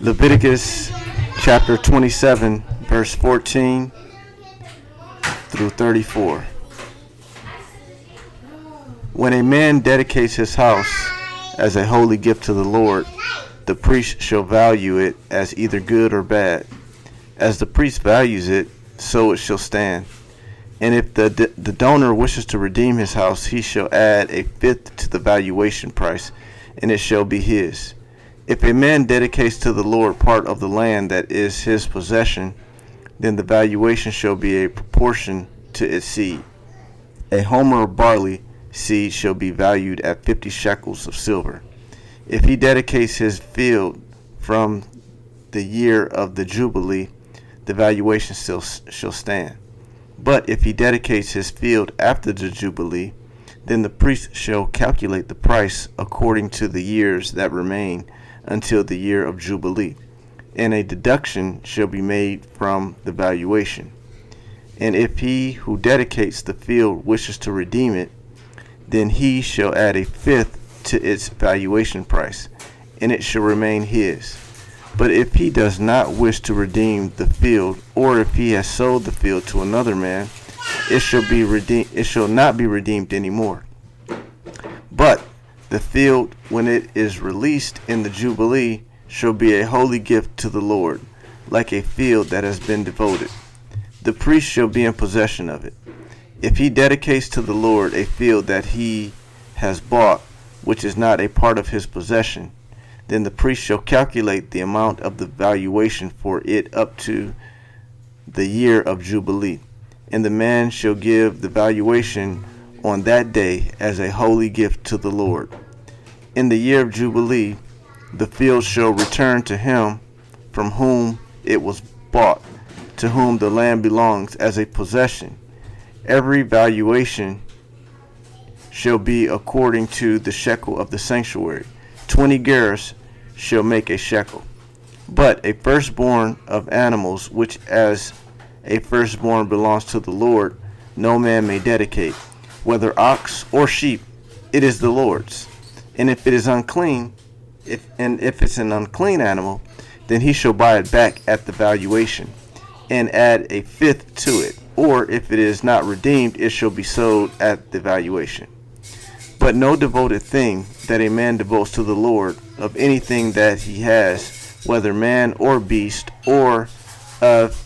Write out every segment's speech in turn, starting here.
Leviticus chapter 27, verse 14 through 34. When a man dedicates his house as a holy gift to the Lord, the priest shall value it as either good or bad. As the priest values it, so it shall stand. And if the donor wishes to redeem his house, he shall add a fifth to the valuation price, and it shall be his. If a man dedicates to the Lord part of the land that is his possession, then the valuation shall be a proportion to its seed. A homer of barley seed shall be valued at 50 shekels of silver. If he dedicates his field from the year of the Jubilee, the valuation still shall stand. But if he dedicates his field after the Jubilee, then the priest shall calculate the price according to the years that remain until the year of Jubilee, and a deduction shall be made from the valuation. And if he who dedicates the field wishes to redeem it, then he shall add a fifth to its valuation price, and it shall remain his. But if he does not wish to redeem the field, or if he has sold the field to another man, it shall not be redeemed anymore. But the field, when it is released in the Jubilee, shall be a holy gift to the Lord, like a field that has been devoted. The priest shall be in possession of it. If he dedicates to the Lord a field that he has bought, which is not a part of his possession, then the priest shall calculate the amount of the valuation for it up to the year of Jubilee, and the man shall give the valuation on that day as a holy gift to the Lord. In the year of Jubilee, the field shall return to him from whom it was bought, to whom the land belongs as a possession. Every valuation shall be according to the shekel of the sanctuary. 20 gerahs shall make a shekel. But a firstborn of animals, which as a firstborn belongs to the Lord, no man may dedicate, whether ox or sheep, it is the Lord's. And if it is unclean, if it's an unclean animal, then he shall buy it back at the valuation, and add a fifth to it. Or if it is not redeemed, it shall be sold at the valuation. But no devoted thing that a man devotes to the Lord, of anything that he has, whether man or beast, or of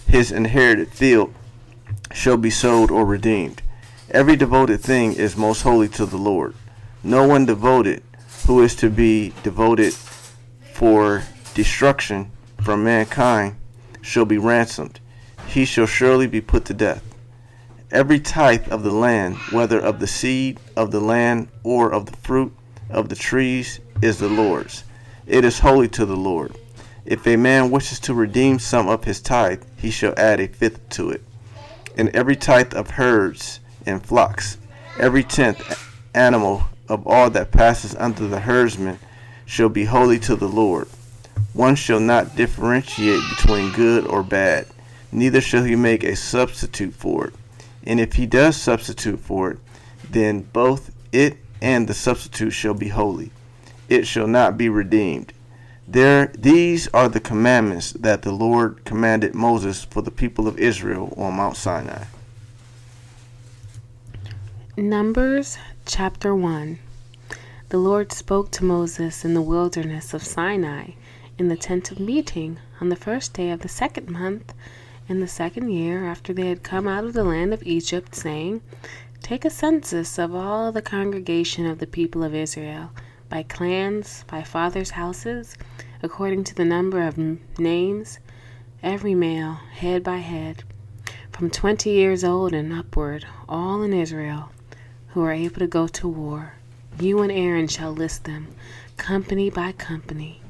his inherited field, shall be sold or redeemed. Every devoted thing is most holy to the Lord. No one devoted who is to be devoted for destruction from mankind shall be ransomed. He shall surely be put to death. Every tithe of the land, whether of the seed of the land or of the fruit of the trees, is the Lord's. It is holy to the Lord. If a man wishes to redeem some of his tithe, he shall add a fifth to it. And every tithe of herds and flocks, every 10th animal of all that passes under the herdsman, shall be holy to the Lord. One shall not differentiate between good or bad, neither shall he make a substitute for it. And if he does substitute for it, then both it and the substitute shall be holy. It shall not be redeemed. These are the commandments that the Lord commanded Moses for the people of Israel on Mount Sinai. Numbers chapter 1. The Lord spoke to Moses in the wilderness of Sinai in the tent of meeting on the first day of the second month in the second year after they had come out of the land of Egypt, saying, Take a census of all the congregation of the people of Israel, by clans, by fathers' houses, according to the number of names, every male, head by head, from 20 years old and upward, all in Israel, who are able to go to war. You and Aaron shall list them, company by company.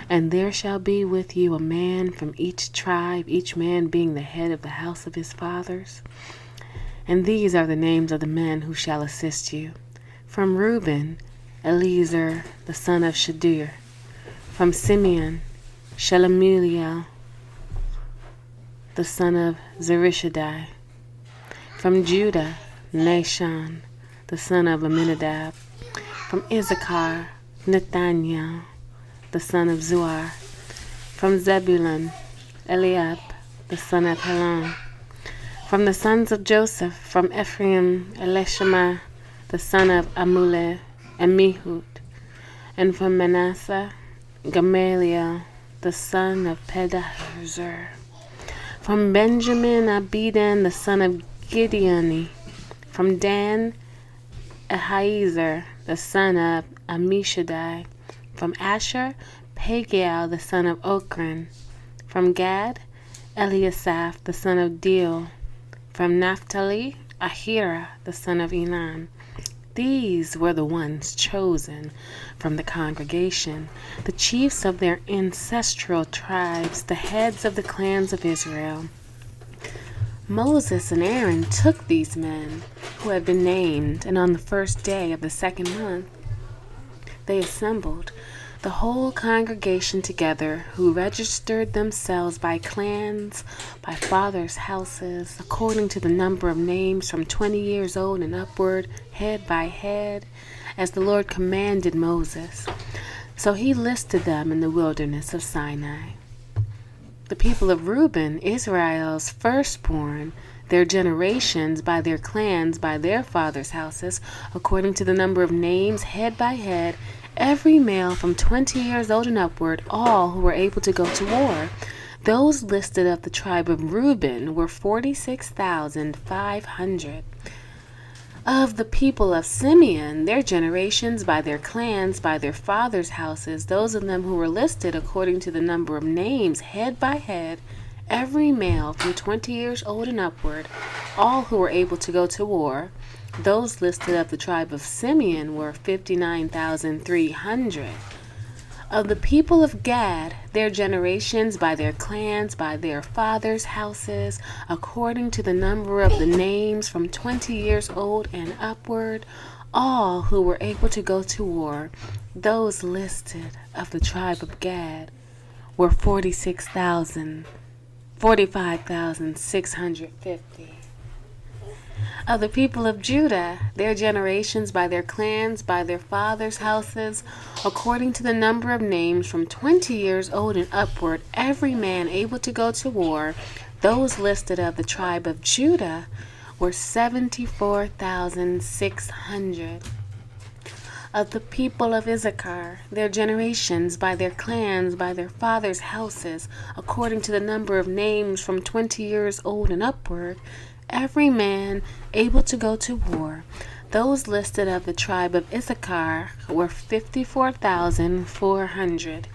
And there shall be with you a man from each tribe, each man being the head of the house of his fathers. And these are the names of the men who shall assist you. From Reuben, Eliezer the son of Shadur. From Simeon, Shelumiel the son of Zurishaddai. From Judah, Nahshon the son of Amminadab. From Issachar, Nathaniel the son of Zuar. From Zebulun, Eliab, the son of Helon. From the sons of Joseph, from Ephraim, Elishama, the son of Ammihud. And from Manasseh, Gamaliel, the son of Pedahzur. From Benjamin, Abidan, the son of Gideoni. From Dan, Ahiezer, the son of Ammishaddai. From Asher, Pagiel, the son of Ochran. From Gad, Eliasaph, the son of Deuel. From Naphtali, Ahira, the son of Enan. These were the ones chosen from the congregation, the chiefs of their ancestral tribes, the heads of the clans of Israel. Moses and Aaron took these men who had been named, and on the first day of the second month they assembled the whole congregation together, who registered themselves by clans, by fathers' houses, according to the number of names from 20 years old and upward, head by head, as the Lord commanded Moses. So he listed them in the wilderness of Sinai. The people of Reuben, Israel's firstborn, their generations by their clans, by their fathers' houses, according to the number of names, head by head, every male from 20 years old and upward, all who were able to go to war. Those listed of the tribe of Reuben were 46,500. Of the people of Simeon, their generations by their clans, by their fathers' houses, those of them who were listed according to the number of names, head by head, every male from 20 years old and upward, all who were able to go to war. Those listed of the tribe of Simeon were 59,300. Of the people of Gad, their generations by their clans, by their fathers' houses, according to the number of the names from 20 years old and upward, all who were able to go to war. Those listed of the tribe of Gad were 45,650. Of the people of Judah, their generations by their clans, by their fathers' houses, according to the number of names from 20 years old and upward, every man able to go to war, those listed of the tribe of Judah were 74,600. Of the people of Issachar, their generations by their clans, by their fathers' houses, according to the number of names from 20 years old and upward, every man able to go to war, those listed of the tribe of Issachar were 54,400.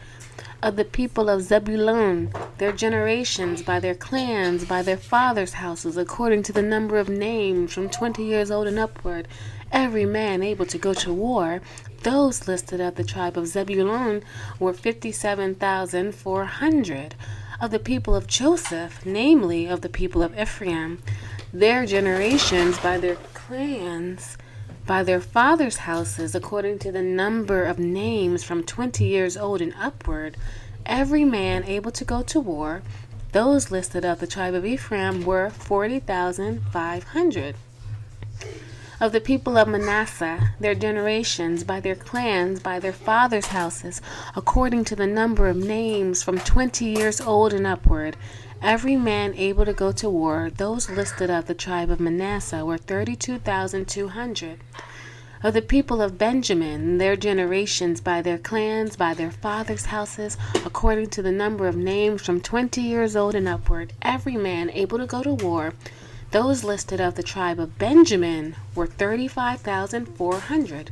Of the people of Zebulun, their generations by their clans, by their fathers' houses, according to the number of names from 20 years old and upward, every man able to go to war, those listed of the tribe of Zebulun were 57,400. Of the people of Joseph, namely of the people of Ephraim, their generations by their clans, by their fathers' houses, according to the number of names from 20 years old and upward, every man able to go to war, those listed of the tribe of Ephraim were 40,500. Of the people of Manasseh, their generations by their clans, by their fathers' houses, according to the number of names from 20 years old and upward, every man able to go to war, those listed of the tribe of Manasseh were 32,200. Of the people of Benjamin, their generations by their clans, by their fathers' houses, according to the number of names from 20 years old and upward, every man able to go to war, those listed of the tribe of Benjamin were 35,400.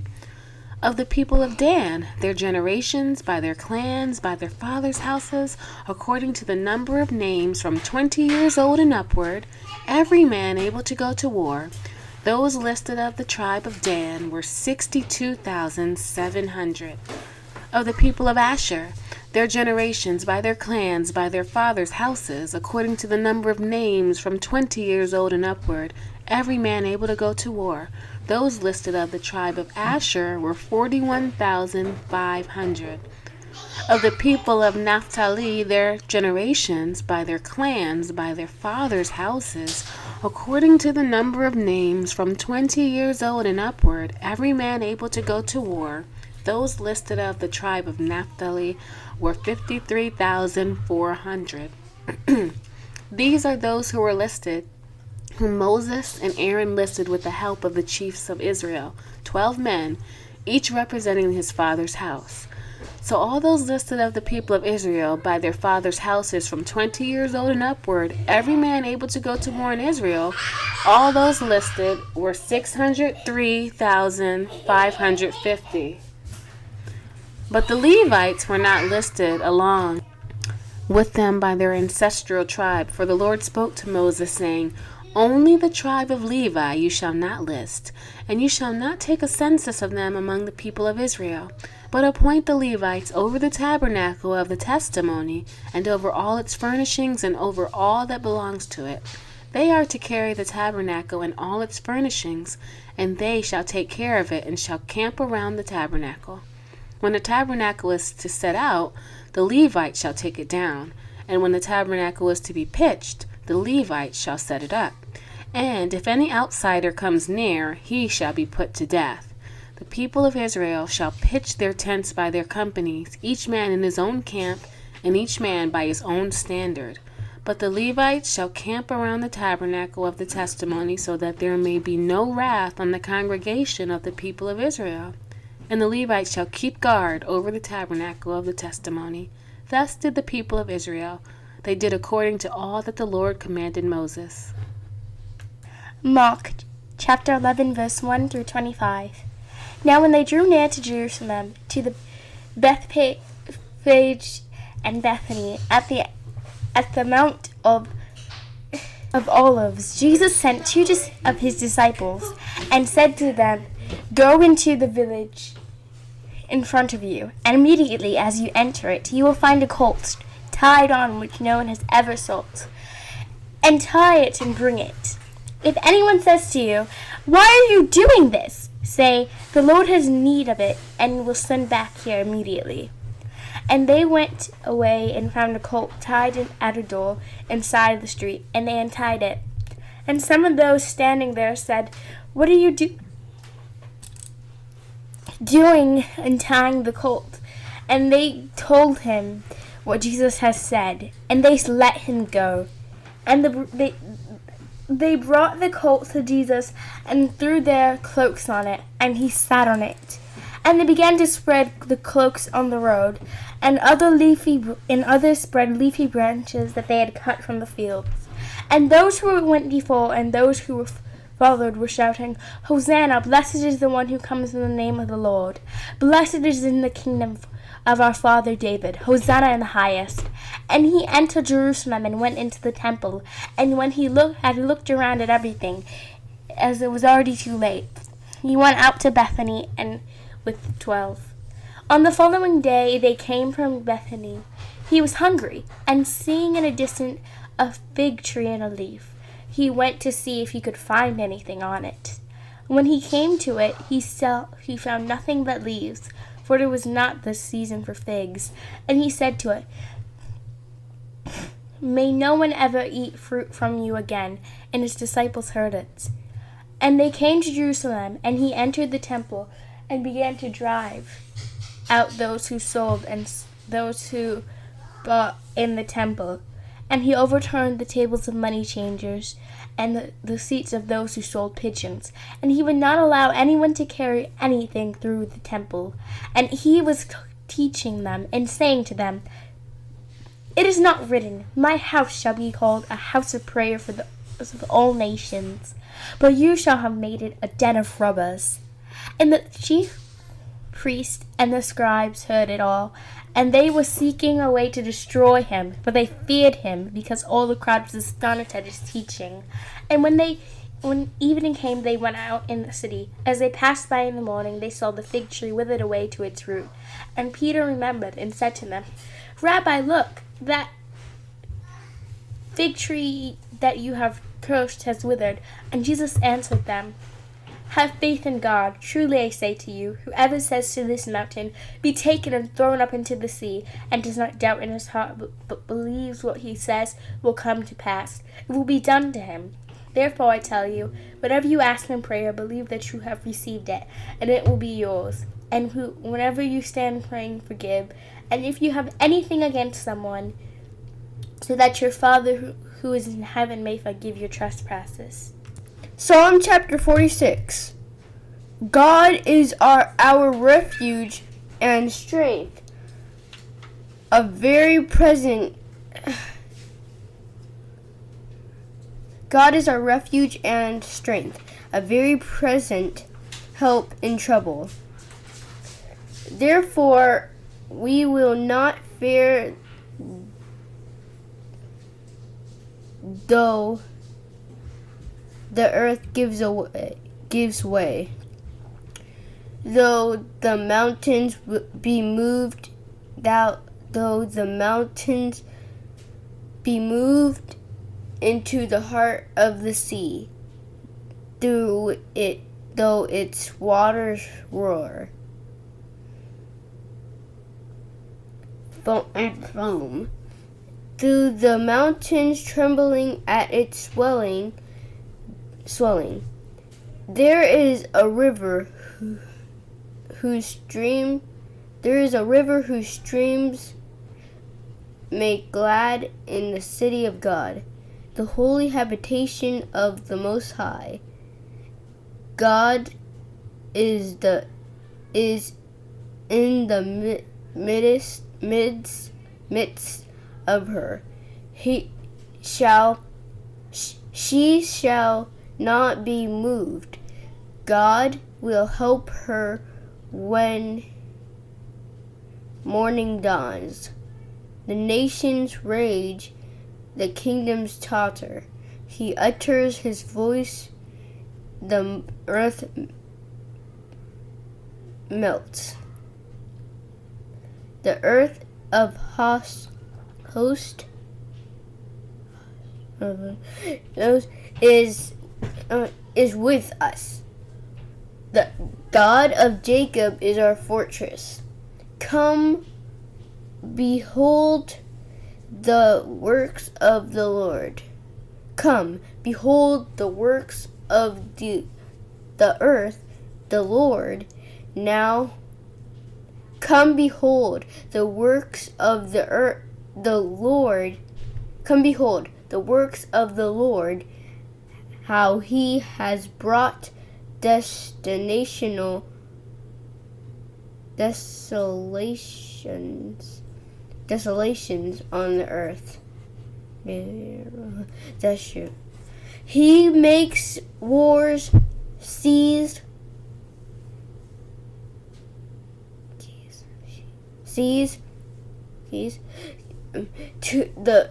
Of the people of Dan, their generations by their clans, by their fathers' houses, according to the number of names from 20 years old and upward, every man able to go to war, those listed of the tribe of Dan were 62,700. Of the people of Asher, their generations by their clans, by their fathers' houses, according to the number of names from 20 years old and upward, every man able to go to war, those listed of the tribe of Asher were 41,500. Of the people of Naphtali, their generations by their clans, by their fathers' houses, according to the number of names from 20 years old and upward, every man able to go to war, those listed of the tribe of Naphtali were 53,400. These are those who were listed, whom Moses and Aaron listed with the help of the chiefs of Israel, 12 men, each representing his father's house. So all those listed of the people of Israel by their father's houses from 20 years old and upward, every man able to go to war in Israel, all those listed were 603,550. But the Levites were not listed along with them by their ancestral tribe, for the Lord spoke to Moses, saying, "Only the tribe of Levi you shall not list, and you shall not take a census of them among the people of Israel, but appoint the Levites over the tabernacle of the testimony, and over all its furnishings, and over all that belongs to it. They are to carry the tabernacle and all its furnishings, and they shall take care of it, and shall camp around the tabernacle. When the tabernacle is to set out, the Levites shall take it down, and when the tabernacle is to be pitched, the Levites shall set it up. And if any outsider comes near, he shall be put to death. The people of Israel shall pitch their tents by their companies, each man in his own camp, and each man by his own standard. But the Levites shall camp around the tabernacle of the testimony, so that there may be no wrath on the congregation of the people of Israel. And the Levites shall keep guard over the tabernacle of the testimony. Thus did the people of Israel. They did according to all that the Lord commanded Moses." Mark chapter 11, verse 1 through 25. Now when they drew near to Jerusalem, to the Bethphage and Bethany, at the Mount of Olives, Jesus sent two of his disciples, and said to them, "Go into the village in front of you, and immediately as you enter it, you will find a colt tied on which no one has ever sold. And tie it and bring it. If anyone says to you, 'Why are you doing this?' say, 'The Lord has need of it, and will send back here immediately.'" And they went away and found a colt tied at a door inside the street, and they untied it. And some of those standing there said, "What are you doing untying the colt?" And they told him what Jesus has said, and they let him go. And they brought the colt to Jesus and threw their cloaks on it, and he sat on it. And they began to spread the cloaks on the road, and others spread leafy branches that they had cut from the fields. And those who went before and those who followed were shouting, "Hosanna, blessed is the one who comes in the name of the Lord. Blessed is in the kingdom of our father David. Hosanna in the highest." And he entered Jerusalem and went into the temple. And when he had looked around at everything, as it was already too late, he went out to Bethany and with the 12. On the following day they came from Bethany. He was hungry, and seeing in a distance a fig tree and a leaf, he went to see if he could find anything on it. When he came to it, he found nothing but leaves, for it was not the season for figs. And he said to it, "May no one ever eat fruit from you again." And his disciples heard it. And they came to Jerusalem, and he entered the temple and began to drive out those who sold and those who bought in the temple. And he overturned the tables of money changers and the seats of those who sold pigeons. And he would not allow anyone to carry anything through the temple. And he was teaching them and saying to them, "It is not written, 'My house shall be called a house of prayer for the of all nations,' but you shall have made it a den of robbers." And the chief priests and the scribes heard it all, and they were seeking a way to destroy him, for they feared him, because all the crowd was astonished at his teaching. And when evening came, they went out in the city. As they passed by in the morning, they saw the fig tree withered away to its root. And Peter remembered and said to them, "Rabbi, look, that fig tree that you have cursed has withered." And Jesus answered them, "Have faith in God. Truly I say to you, whoever says to this mountain, 'Be taken and thrown up into the sea,' and does not doubt in his heart, but believes what he says will come to pass, it will be done to him. Therefore I tell you, whatever you ask in prayer, believe that you have received it, and it will be yours. And whenever you stand praying, forgive, and if you have anything against someone, so that your Father who is in heaven may forgive your trespasses. Psalm chapter 46. God is our refuge and strength, a very present. God is our refuge and strength, a very present help in trouble. Therefore, we will not fear, though the earth gives way, though the mountains be moved, though the mountains be moved into the heart of the sea, though its waters roar and foam, through the mountains trembling at its swelling. There is a river whose streams make glad in the city of God, the holy habitation of the Most High. God is in the midst of her. She shall not be moved. God will help her when morning dawns. The nations rage, the kingdoms totter. He utters his voice, the earth melts. The earth of host is with us. The God of Jacob is our fortress. Come, behold the works of the Lord. Come, behold the works of the earth, the Lord. Now, come behold the works of the earth, the Lord. Come behold the works of the Lord, how he has brought desolations on the earth. That's true. He makes wars cease to the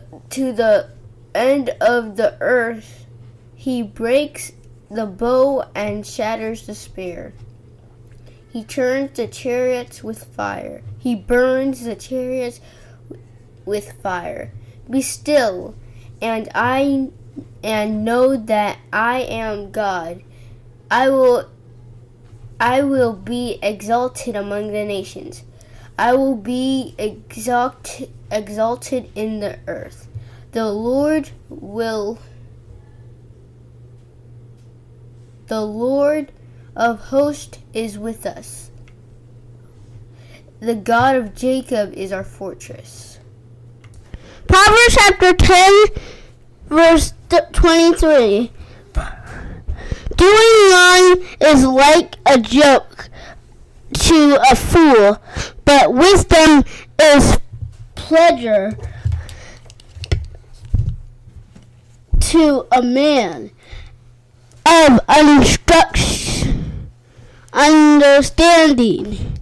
end of the earth. He breaks the bow and shatters the spear. He turns the chariots with fire. He burns the chariots with fire. Be still, and know that I am God. I will be exalted among the nations. I will be exalted in the earth. The Lord of hosts is with us. The God of Jacob is our fortress. Proverbs chapter 10, verse 23. Doing wrong is like a joke to a fool, but wisdom is pleasure to a man of understanding.